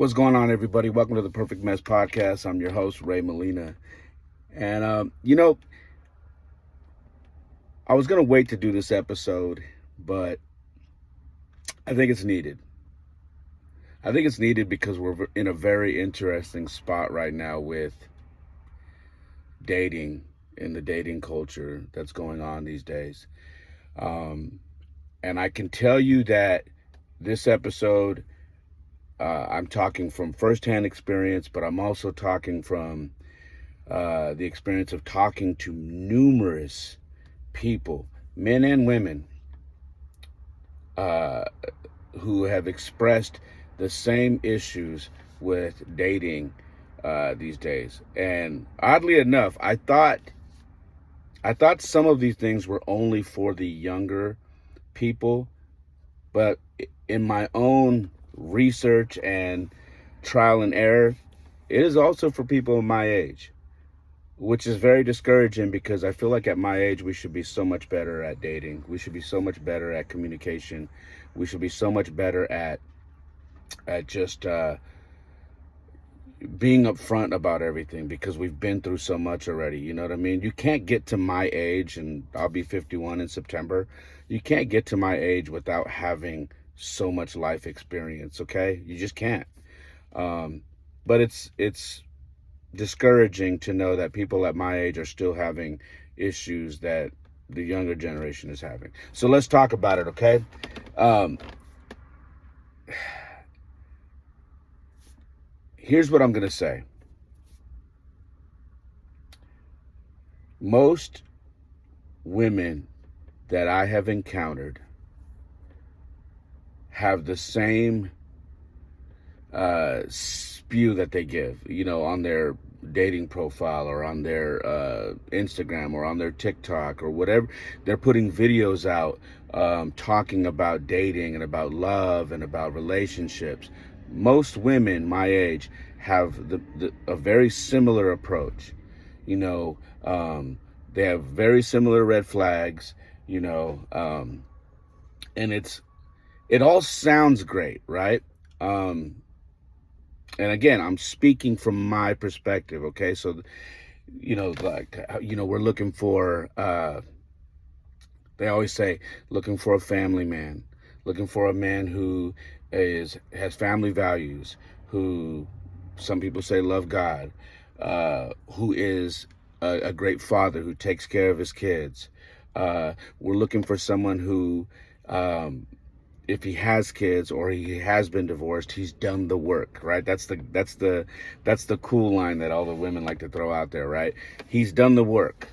What's going on, everybody? Welcome to the Perfect Mess Podcast. I'm your host, Ray Molina. And, I was going to wait to do this episode, but I think it's needed. I think it's needed because we're in a very interesting spot right now with dating and the dating culture that's going on these days. Um, and I can tell you that this episode, I'm talking from firsthand experience, but I'm also talking from the experience of talking to numerous people, men and women, uh, who have expressed the same issues with dating these days. And oddly enough, I thought some of these things were only for the younger people, but in my own research and trial and error, it is also for people of my age, which is very discouraging because I feel like at my age we should be so much better at dating. We should be so much better at communication. We should be so much better at just being upfront about everything because we've been through so much already. You know what I mean? You can't get to my age, and I'll be 51 in September. You can't get to my age without having so much life experience. Okay, you just can't. Um, but it's discouraging to know that people at my age are still having issues that the younger generation is having. So let's talk about it, okay? Um, Here's what I'm going to say. Most women that I have encountered have the same spew that they give, on their dating profile or on their Instagram or on their TikTok or whatever. They're putting videos out talking about dating and about love and about relationships. Most women my age have a very similar approach. You know, they have very similar red flags, and it all sounds great, right? And again, I'm speaking from my perspective, okay? So, we're looking for, they always say, looking for a family man, looking for a man who has family values, who some people say love God, who is a great father who takes care of his kids. We're looking for someone who, if he has kids or he has been divorced, he's done the work, right? That's the cool line that all the women like to throw out there, right? He's done the work.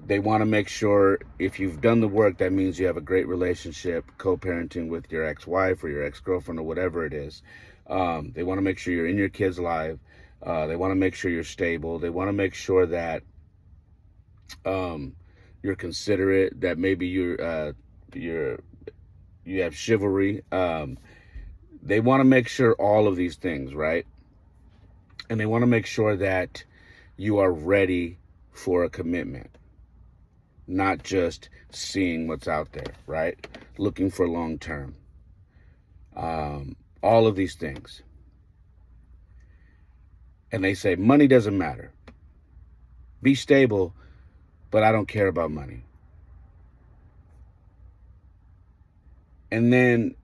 They want to make sure if you've done the work, that means you have a great relationship, co-parenting with your ex-wife or your ex-girlfriend or whatever it is. They want to make sure you're in your kids' life. They want to make sure you're stable. They want to make sure that you're considerate, that maybe you have chivalry. They want to make sure all of these things, right? And they want to make sure that you are ready for a commitment, not just seeing what's out there, right? Looking for long term. All of these things. And they say, money doesn't matter. Be stable, but I don't care about money. And then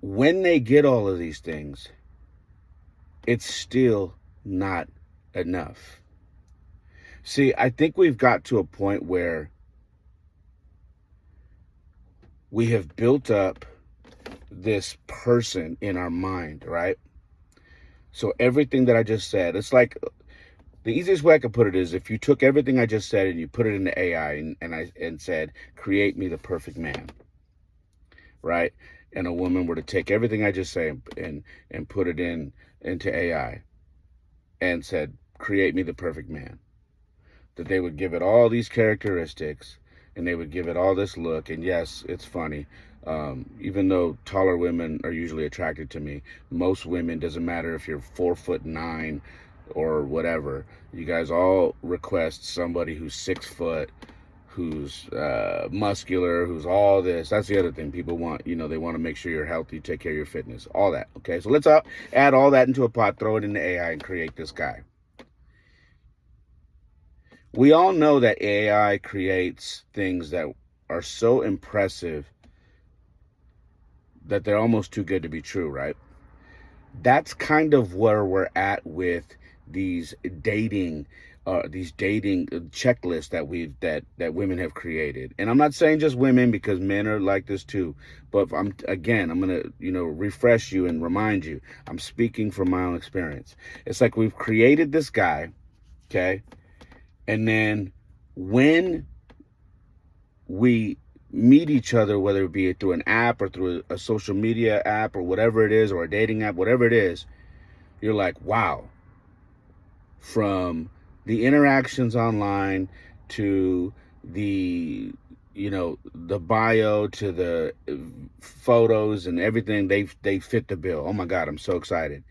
when they get all of these things, it's still not enough. See, I think we've got to a point where we have built up this person in our mind, right? So everything that I just said, it's like the easiest way I could put it is if you took everything I just said and you put it into AI and said, create me the perfect man, right? And a woman were to take everything I just say and put it into AI and said, create me the perfect man, that they would give it all these characteristics and they would give it all this look. And yes, it's funny. Even though taller women are usually attracted to me, most women, doesn't matter if you're 4'9" or whatever, you guys all request somebody who's 6 foot, who's muscular, who's all this. That's the other thing people want. They want to make sure you're healthy, take care of your fitness, all that. Okay, so let's add all that into a pot, throw it into AI, and create this guy. We all know that AI creates things that are so impressive that they're almost too good to be true, right? That's kind of where we're at with these dating checklists that women have created. And I'm not saying just women, because men are like this too. But I'm gonna refresh you and remind you. I'm speaking from my own experience. It's like we've created this guy, okay, and then when we meet each other, whether it be through an app or through a social media app or whatever it is, or a dating app, whatever it is, you're like, wow. From the interactions online to the bio to the photos and everything, they fit the bill. Oh my God, I'm so excited.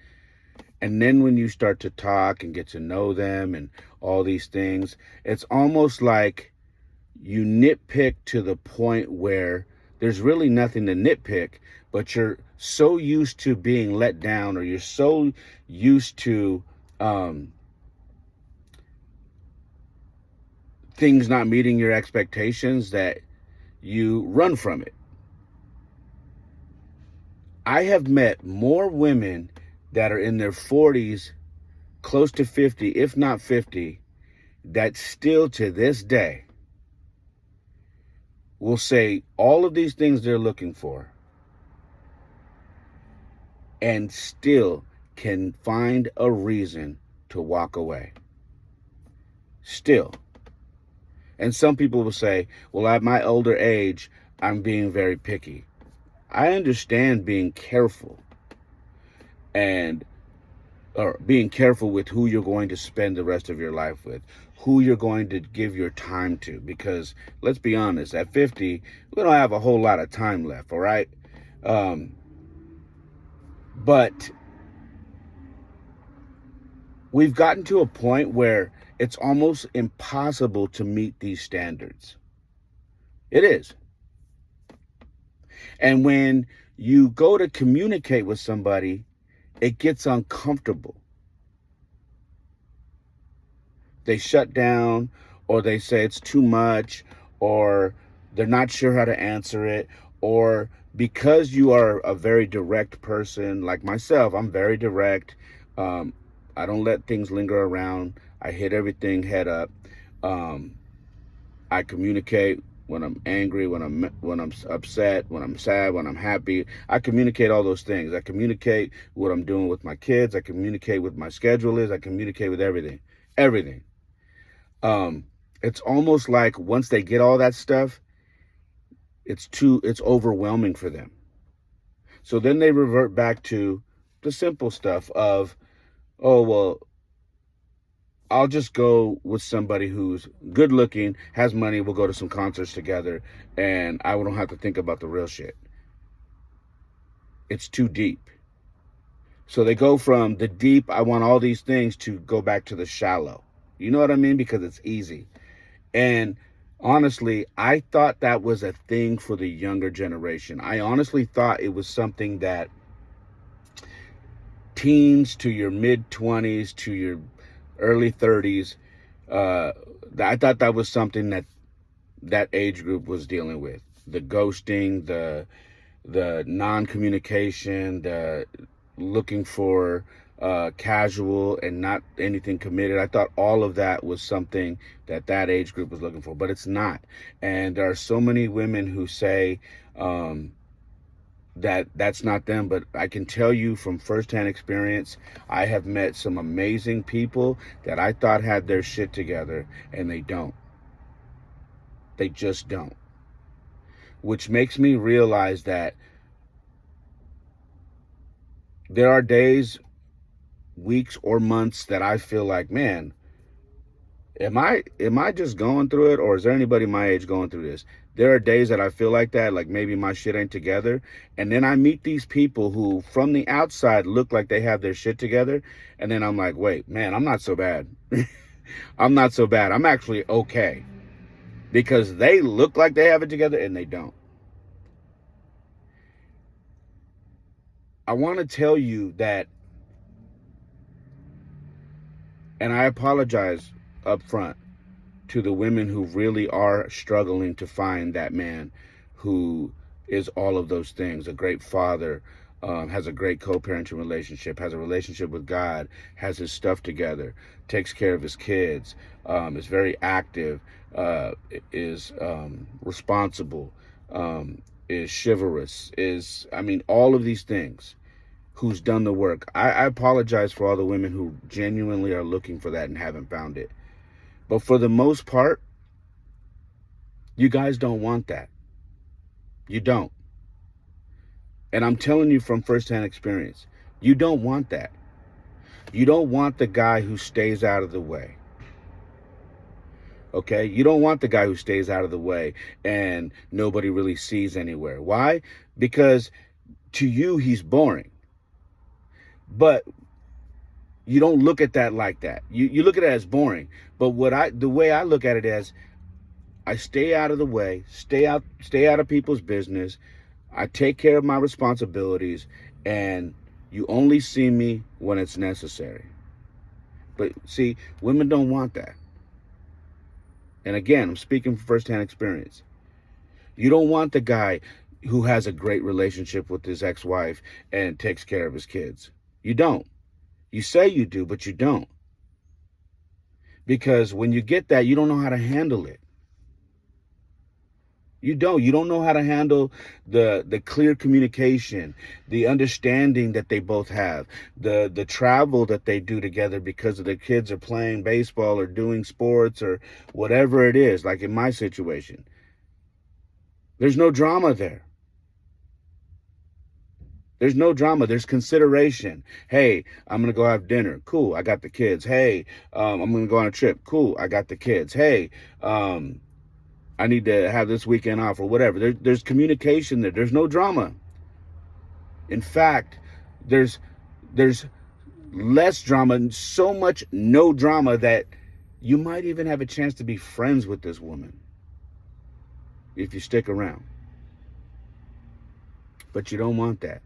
And then when you start to talk and get to know them and all these things, it's almost like you nitpick to the point where there's really nothing to nitpick, but you're so used to being let down, or you're so used to things not meeting your expectations that you run from it. I have met more women that are in their 40s, close to 50, if not 50, that still to this day will say all of these things they're looking for and still can find a reason to walk away. Still. And some people will say, well, at my older age, I'm being very picky. I understand being careful or being careful with who you're going to spend the rest of your life with, who you're going to give your time to, because let's be honest, at 50, we don't have a whole lot of time left, all right? But we've gotten to a point where it's almost impossible to meet these standards. It is. And when you go to communicate with somebody, it gets uncomfortable. They shut down, or they say it's too much, or they're not sure how to answer it, or because you are a very direct person, like myself, I'm very direct. I don't let things linger around. I hit everything head up. I communicate when I'm angry, when I'm upset, when I'm sad, when I'm happy. I communicate all those things. I communicate what I'm doing with my kids. I communicate what my schedule is. I communicate with everything. Everything. It's almost like once they get all that stuff, it's overwhelming for them. So then they revert back to the simple stuff of, oh, well, I'll just go with somebody who's good looking, has money, we'll go to some concerts together, and I don't have to think about the real shit. It's too deep. So they go from the deep, I want all these things, to go back to the shallow. You know what I mean? Because it's easy. And honestly, I thought that was a thing for the younger generation. I honestly thought it was something that teens to your mid-20s to your early 30s, I thought that was something that age group was dealing with. The ghosting, the non-communication, the looking for casual and not anything committed. I thought all of that was something that age group was looking for, but it's not. And there are so many women who say that's not them, but I can tell you from firsthand experience, I have met some amazing people that I thought had their shit together, and they don't. They just don't. Which makes me realize that there are days, weeks, or months that I feel like, man, am I just going through it, or is there anybody my age going through this? There are days that I feel like that, like maybe my shit ain't together. And then I meet these people who from the outside look like they have their shit together. And then I'm like, wait, man, I'm not so bad. I'm not so bad. I'm actually okay. because they look like they have it together and they don't. I want to tell you that, and I apologize up front to the women who really are struggling to find that man who is all of those things: a great father, has a great co-parenting relationship, has a relationship with God, has his stuff together, takes care of his kids, is very active, is responsible, is chivalrous, all of these things, who's done the work. I apologize for all the women who genuinely are looking for that and haven't found it. But for the most part, you guys don't want that. You don't. And I'm telling you from firsthand experience, you don't want that. You don't want the guy who stays out of the way. Okay? You don't want the guy who stays out of the way and nobody really sees anywhere. Why? Because to you, he's boring. But you don't look at that like that. You look at it as boring. But the way I look at it is, I stay out of the way, stay out of people's business. I take care of my responsibilities, and you only see me when it's necessary. But see, women don't want that. And again, I'm speaking from firsthand experience. You don't want the guy who has a great relationship with his ex-wife and takes care of his kids. You don't. You say you do, but you don't. Because when you get that, you don't know how to handle it. You don't know how to handle the clear communication, the understanding that they both have, the travel that they do together because of their kids are playing baseball or doing sports or whatever it is, like in my situation. There's no drama there. There's no drama. There's consideration. Hey, I'm going to go have dinner. Cool, I got the kids. Hey, I'm going to go on a trip. Cool, I got the kids. Hey, I need to have this weekend off or whatever. There's communication there. There's no drama. In fact, there's less drama and so much no drama that you might even have a chance to be friends with this woman if you stick around. But you don't want that.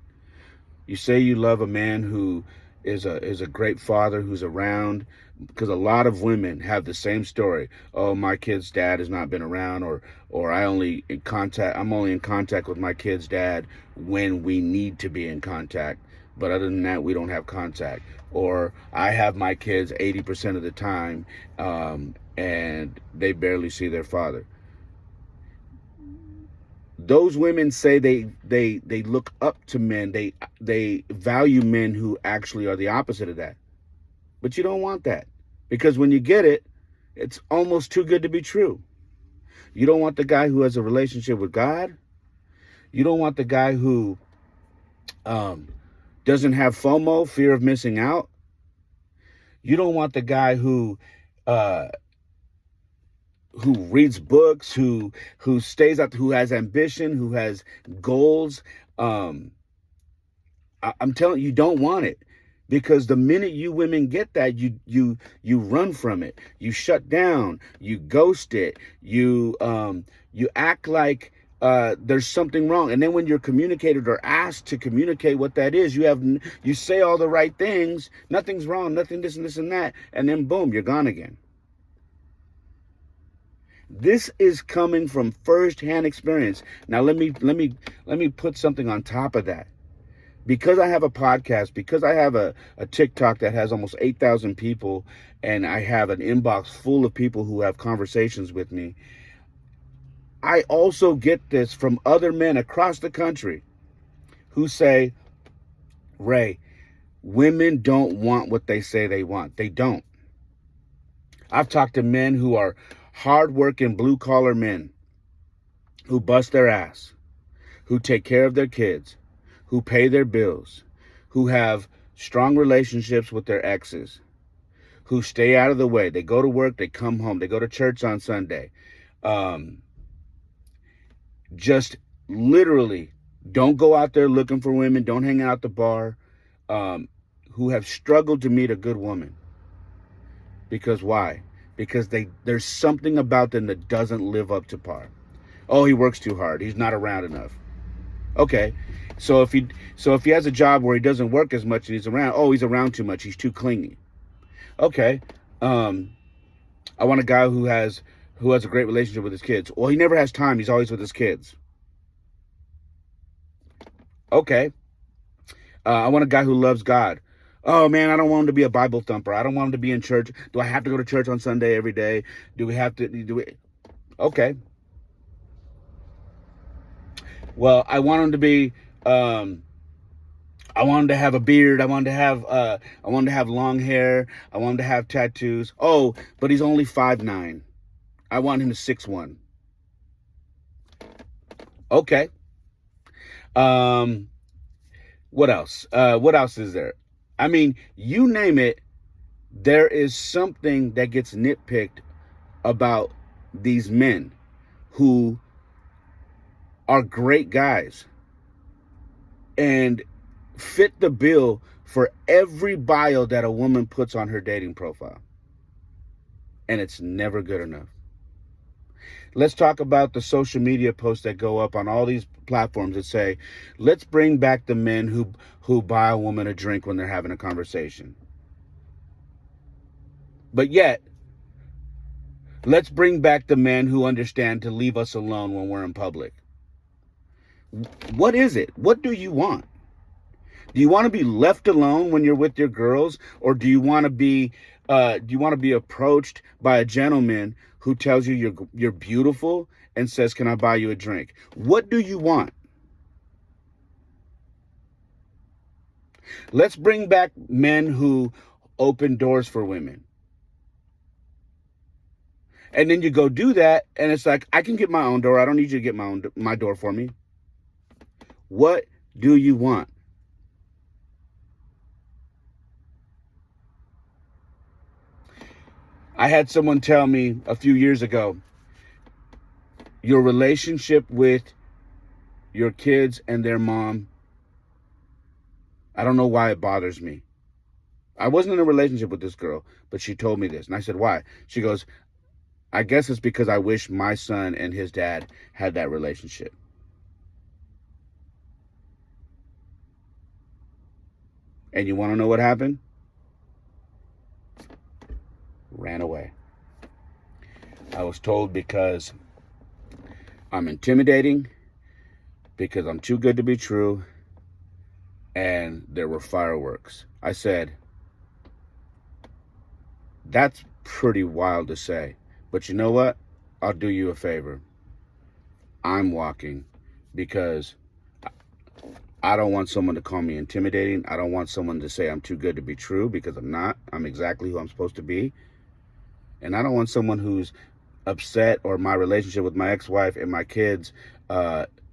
You say you love a man who is a great father, who's around, because a lot of women have the same story. Oh, my kid's dad has not been around, or I'm only in contact with my kid's dad when we need to be in contact. But other than that, we don't have contact. Or I have my kids 80% of the time, and they barely see their father. Those women say they look up to men. They value men who actually are the opposite of that. But you don't want that, because when you get it, it's almost too good to be true. You don't want the guy who has a relationship with God. You don't want the guy who doesn't have FOMO, fear of missing out. You don't want the guy who reads books, who stays up, who has ambition, who has goals. I'm telling you, you don't want it, because the minute you women get that, you run from it, you shut down, you ghost it, you act like there's something wrong. And then when you're communicated or asked to communicate what that is, you say all the right things, nothing's wrong, nothing this and this and that, and then boom, you're gone again. This is coming from first-hand experience. Now let me put something on top of that. Because I have a podcast, because I have a TikTok that has almost 8,000 people, and I have an inbox full of people who have conversations with me, I also get this from other men across the country who say, Ray, women don't want what they say they want. They don't. I've talked to men who are hard-working, blue-collar men who bust their ass, who take care of their kids, who pay their bills, who have strong relationships with their exes, who stay out of the way. They go to work, they come home, they go to church on Sunday. Just literally don't go out there looking for women, don't hang out at the bar, who have struggled to meet a good woman. Because why? because there's something about them that doesn't live up to par. Oh, he works too hard. He's not around enough. Okay. So if he has a job where he doesn't work as much and he's around, oh, he's around too much. He's too clingy. Okay. I want a guy who has a great relationship with his kids. Well, he never has time. He's always with his kids. Okay. I want a guy who loves God. Oh man, I don't want him to be a Bible thumper. I don't want him to be in church. Do I have to go to church on Sunday every day? Do we have to do it? Okay. Well, I want him to be I want him to have a beard. I want him to have long hair. I want him to have tattoos. Oh, but he's only 5'9". I want him to 6'1". Okay. What else? What else is there? I mean, you name it, there is something that gets nitpicked about these men who are great guys and fit the bill for every bio that a woman puts on her dating profile. And it's never good enough. Let's talk about the social media posts that go up on all these platforms that say, let's bring back the men who buy a woman a drink when they're having a conversation. But yet, let's bring back the men who understand to leave us alone when we're in public. What is it? What do you want? Do you want to be left alone when you're with your girls, or do you want to be approached by a gentleman who tells you you're beautiful and says, "Can I buy you a drink?" What do you want? Let's bring back men who open doors for women. And then you go do that, and it's like, I can get my own door. I don't need you to get my door for me. What do you want? I had someone tell me a few years ago, your relationship with your kids and their mom, I don't know why it bothers me. I wasn't in a relationship with this girl, but she told me this. And I said, why? She goes, I guess it's because I wish my son and his dad had that relationship. And you want to know what happened? Ran away. I was told because I'm intimidating, because I'm too good to be true, and there were fireworks. I said, that's pretty wild to say, but you know what? I'll do you a favor. I'm walking, because I don't want someone to call me intimidating. I don't want someone to say I'm too good to be true, because I'm not. I'm exactly who I'm supposed to be. And I don't want someone who's upset, or my relationship with my ex-wife and my kids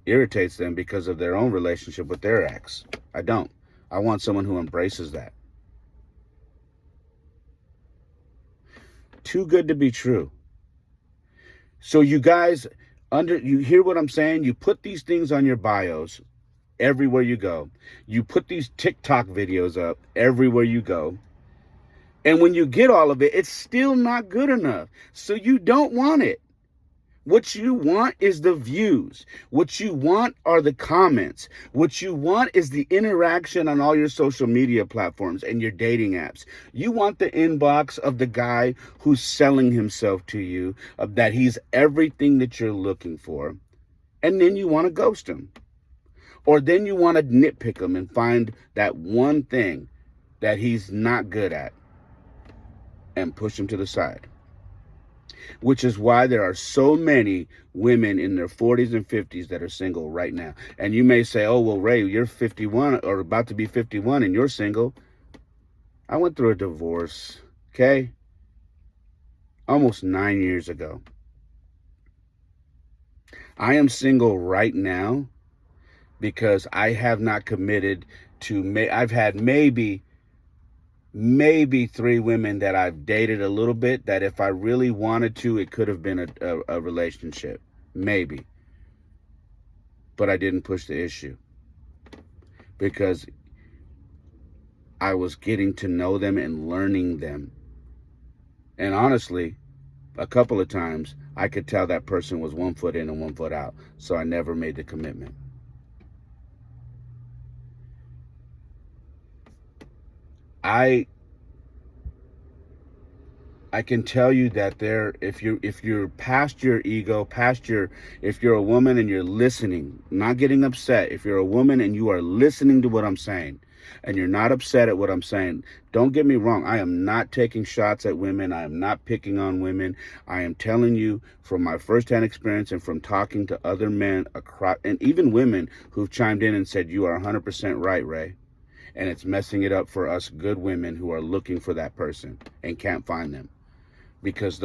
irritates them because of their own relationship with their ex. I don't. I want someone who embraces that. Too good to be true. So you guys, you hear what I'm saying? You put these things on your bios everywhere you go. You put these TikTok videos up everywhere you go. And when you get all of it, it's still not good enough. So you don't want it. What you want is the views. What you want are the comments. What you want is the interaction on all your social media platforms and your dating apps. You want the inbox of the guy who's selling himself to you, of that he's everything that you're looking for. And then you want to ghost him. Or then you want to nitpick him and find that one thing that he's not good at and push him to the side. Which is why there are so many women in their 40s and 50s that are single right now. And you may say, oh, well, Ray, you're 51 or about to be 51 and you're single. I went through a divorce, okay? Almost 9 years ago. I am single right now because I have not committed to, I've had maybe 3 women that I've dated a little bit, that if I really wanted to, it could have been a relationship. Maybe. But I didn't push the issue because I was getting to know them and learning them. And honestly, a couple of times, I could tell that person was 1 foot in and 1 foot out. So I never made the commitment. I can tell you that if you're past your ego, if you're a woman and you're listening, not getting upset, if you're a woman and you are listening to what I'm saying and you're not upset at what I'm saying, don't get me wrong. I am not taking shots at women. I am not picking on women. I am telling you from my firsthand experience and from talking to other men across, and even women who've chimed in and said, you are 100% right, Ray. And it's messing it up for us good women who are looking for that person and can't find them. Because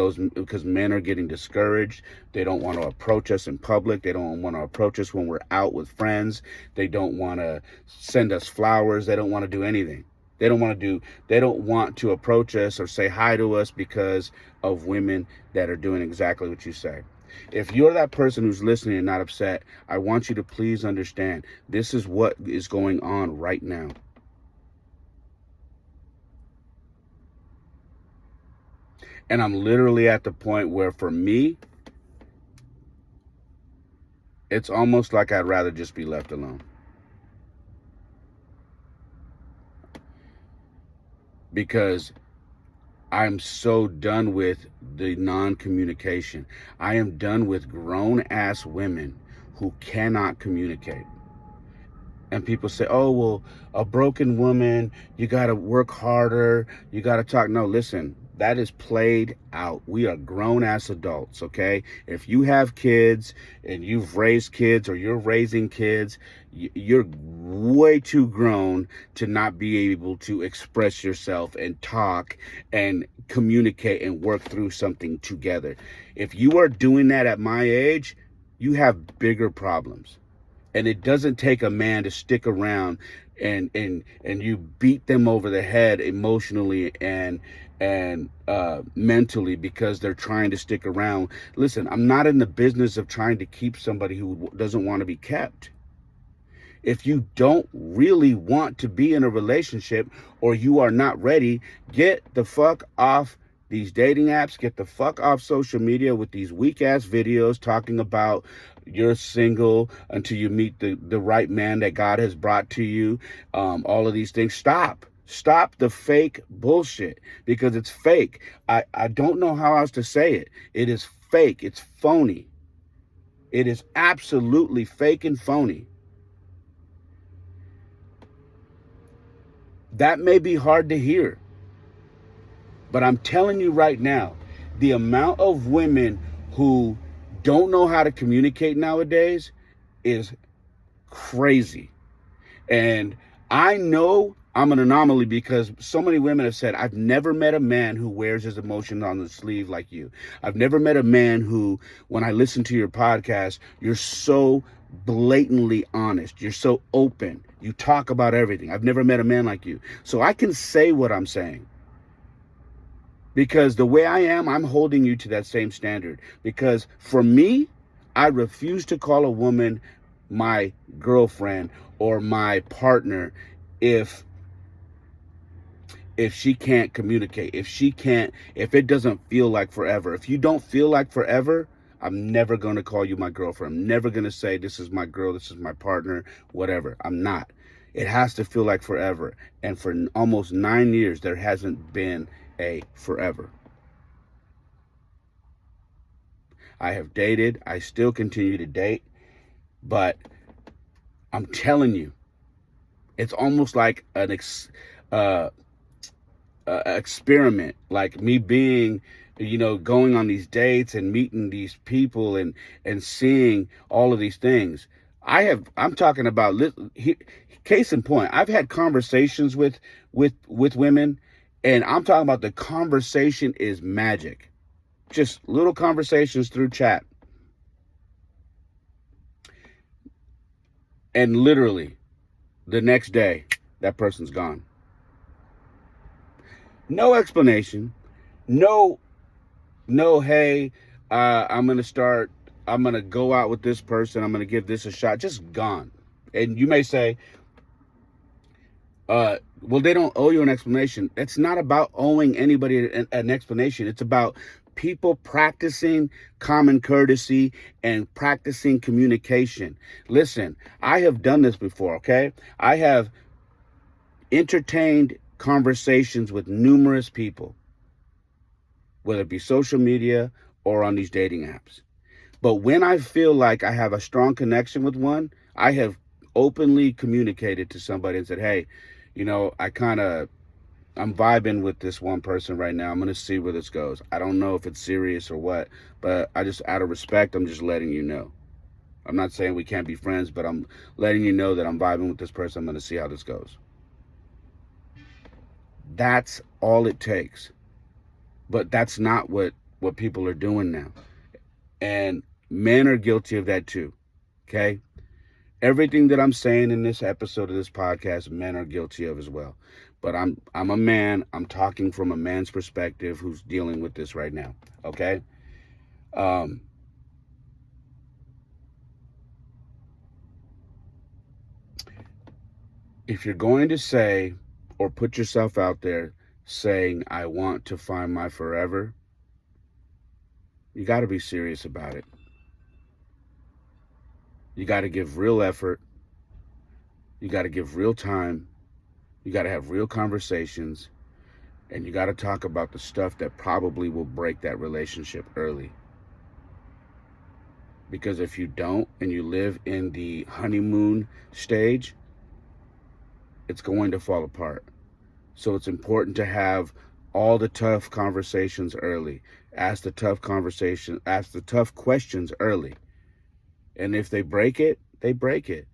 men are getting discouraged. They don't want to approach us in public. They don't want to approach us when we're out with friends. They don't want to send us flowers. They don't want to do anything. They don't want to approach us or say hi to us because of women that are doing exactly what you say. If you're that person who's listening and not upset, I want you to please understand this is what is going on right now. And I'm literally at the point where, for me, it's almost like I'd rather just be left alone. Because I'm so done with the non-communication. I am done with grown-ass women who cannot communicate. And people say, oh, well, a broken woman, you got to work harder, you got to talk. No, listen. That is played out. We are grown-ass adults, okay? If you have kids and you've raised kids or you're raising kids, you're way too grown to not be able to express yourself and talk and communicate and work through something together. If you are doing that at my age, you have bigger problems. And it doesn't take a man to stick around and you beat them over the head emotionally and mentally because they're trying to stick around. Listen, I'm not in the business of trying to keep somebody who doesn't want to be kept. If you don't really want to be in a relationship or you are not ready, get the fuck off these dating apps, get the fuck off social media with these weak ass videos talking about you're single until you meet the right man that God has brought to you. All of these things. Stop the fake bullshit because it's fake. I don't know how else to say it. It is fake. It's phony. It is absolutely fake and phony. That may be hard to hear. But I'm telling you right now, the amount of women who don't know how to communicate nowadays is crazy. And I know I'm an anomaly because so many women have said, I've never met a man who wears his emotions on the sleeve like you. I've never met a man who, when I listen to your podcast, you're so blatantly honest. You're so open. You talk about everything. I've never met a man like you. So I can say what I'm saying. Because the way I am, I'm holding you to that same standard. Because for me, I refuse to call a woman my girlfriend or my partner if she can't communicate, if it doesn't feel like forever. If you don't feel like forever, I'm never going to call you my girlfriend. I'm never going to say this is my girl, this is my partner, whatever. I'm not. It has to feel like forever. And for almost 9 years, there hasn't been a forever. I have dated. I still continue to date. But I'm telling you, it's almost like an experiment, like me being, going on these dates and meeting these people and seeing all of these things. I'm talking about, case in point, I've had conversations with women, and I'm talking about the conversation is magic. Just little conversations through chat. And literally, the next day, that person's gone. No explanation. No, hey, I'm going to go out with this person. I'm going to give this a shot. Just gone. And you may say, well, they don't owe you an explanation. It's not about owing anybody an explanation. It's about people practicing common courtesy and practicing communication. Listen, I have done this before, okay? I have entertained conversations with numerous people, whether it be social media or on these dating apps. But when I feel like I have a strong connection with one, I have openly communicated to somebody and said, hey, I'm vibing with this one person right now. I'm going to see where this goes. I don't know if it's serious or what, but I just, out of respect, I'm just letting you know. I'm not saying we can't be friends, but I'm letting you know that I'm vibing with this person. I'm going to see how this goes. That's all it takes. But that's not what people are doing now. And men are guilty of that too. Okay? Everything that I'm saying in this episode of this podcast, men are guilty of as well. But I'm a man. I'm talking from a man's perspective who's dealing with this right now. Okay? If you're going to say or put yourself out there saying, I want to find my forever, you got to be serious about it. You got to give real effort. You got to give real time. You got to have real conversations. And you got to talk about the stuff that probably will break that relationship early. Because if you don't and you live in the honeymoon stage, it's going to fall apart. So it's important to have all the tough conversations early. Ask the tough questions early. And if they break it, they break it.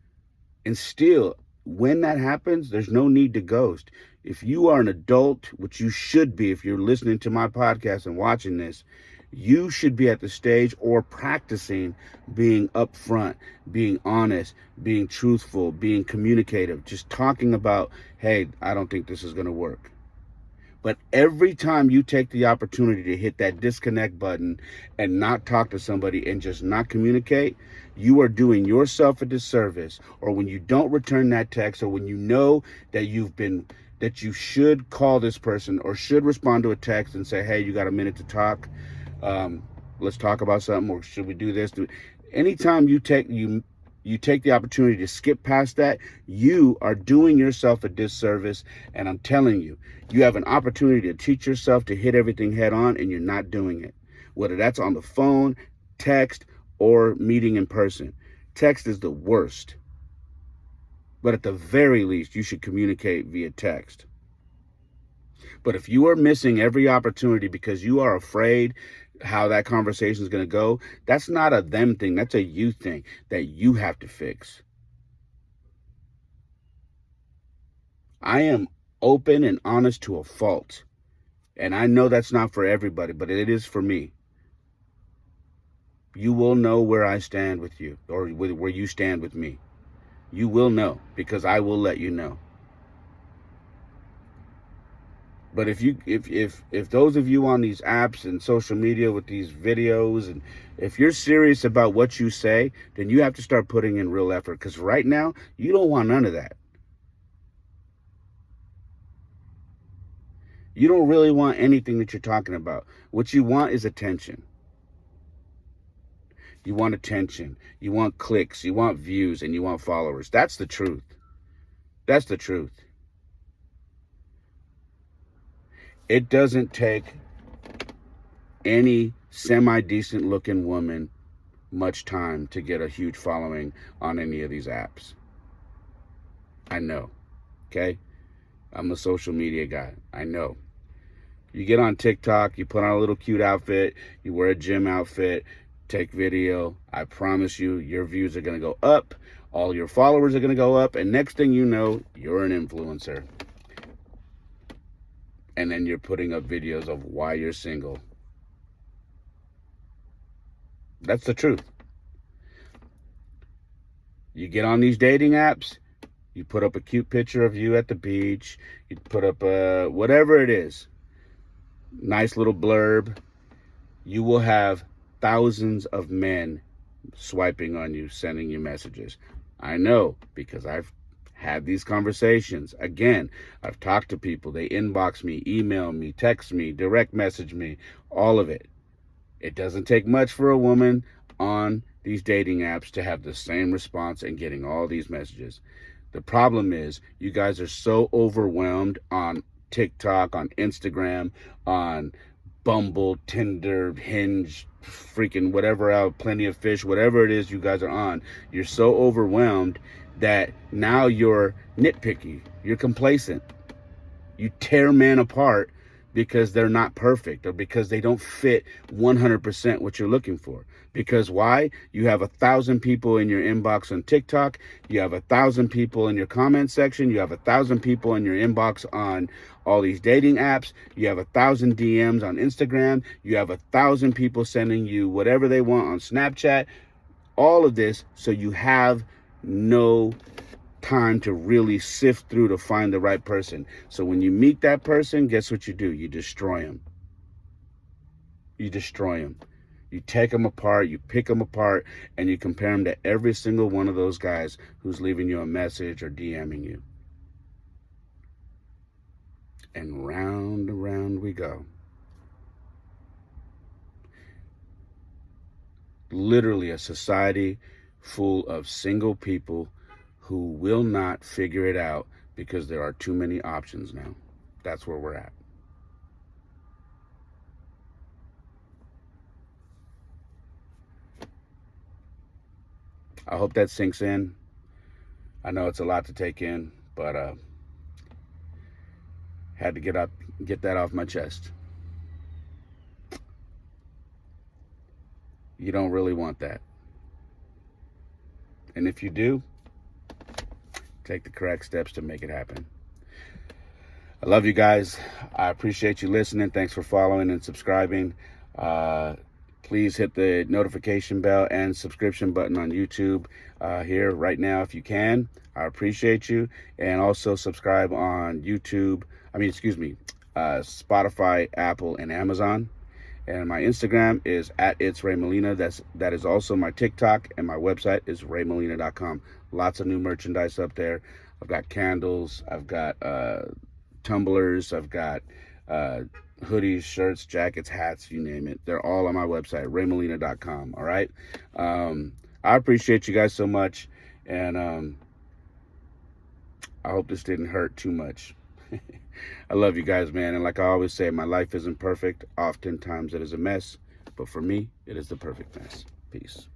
And still, when that happens, there's no need to ghost. If you are an adult, which you should be if you're listening to my podcast and watching this, you should be at the stage or practicing being upfront, being honest, being truthful, being communicative, just talking about, hey, I don't think this is going to work. But every time you take the opportunity to hit that disconnect button and not talk to somebody and just not communicate, you are doing yourself a disservice. Or when you don't return that text, or when you know that that you should call this person or should respond to a text and say, hey, you got a minute to talk? Let's talk about something, or should we do this? Anytime you take the opportunity to skip past that, you are doing yourself a disservice. And I'm telling you, you have an opportunity to teach yourself to hit everything head on, and you're not doing it. Whether that's on the phone, text, or meeting in person. Text is the worst. But at the very least, you should communicate via text. But if you are missing every opportunity because you are afraid how that conversation is going to go, that's not a them thing. That's a you thing that you have to fix. I am open and honest to a fault. And I know that's not for everybody, but it is for me. You will know where I stand with you, or where you stand with me. You will know, because I will let you know. But if those of you on these apps and social media with these videos, and if you're serious about what you say, then you have to start putting in real effort, because right now you don't want none of that. You don't really want anything that you're talking about. What you want is attention. You want attention. You want clicks. You want views, and you want followers. That's the truth. That's the truth. It doesn't take any semi-decent looking woman much time to get a huge following on any of these apps. I know. Okay? I'm a social media guy. I know. You get on TikTok, you put on a little cute outfit, you wear a gym outfit, take video. I promise you, your views are going to go up. All your followers are going to go up. And next thing you know, you're an influencer. And then you're putting up videos of why you're single. That's the truth. You get on these dating apps, you put up a cute picture of you at the beach, you put up whatever it is, nice little blurb. You will have thousands of men swiping on you, sending you messages. I know, because I've had these conversations. Again, I've talked to people. They inbox me, email me, text me, direct message me, all of it. It doesn't take much for a woman on these dating apps to have the same response and getting all these messages. The problem is you guys are so overwhelmed on TikTok, on Instagram, on Bumble, Tinder, Hinge, freaking whatever else, Plenty of Fish, whatever it is you guys are on. You're so overwhelmed that now you're nitpicky. You're complacent. You tear men apart because they're not perfect or because they don't fit 100% what you're looking for. Because why? You have 1,000 people in your inbox on TikTok. You have 1,000 people in your comment section. You have 1,000 people in your inbox on all these dating apps. You have 1,000 DMs on Instagram. You have 1,000 people sending you whatever they want on Snapchat. All of this, so you have no time to really sift through to find the right person. So when you meet that person, guess what you do? You destroy them. You destroy them. You take them apart, you pick them apart, and you compare them to every single one of those guys who's leaving you a message or DMing you. And round we go. Literally a society full of single people who will not figure it out because there are too many options now. That's where we're at. I hope that sinks in. I know it's a lot to take in, but had to get that off my chest. You don't really want that. And if you do, take the correct steps to make it happen. I love you guys. I appreciate you listening. Thanks for following and subscribing. Please hit the notification bell and subscription button on YouTube here right now if you can. I appreciate you. And also subscribe on Spotify, Apple, and Amazon. And my Instagram is @itsraymolina. That is also my TikTok, and my website is raymolina.com. Lots of new merchandise up there. I've got candles, I've got tumblers, I've got hoodies, shirts, jackets, hats, you name it. They're all on my website, raymolina.com. All right. I appreciate you guys so much, and I hope this didn't hurt too much. I love you guys, man. And like I always say, my life isn't perfect. Oftentimes it is a mess, but for me, it is the perfect mess. Peace.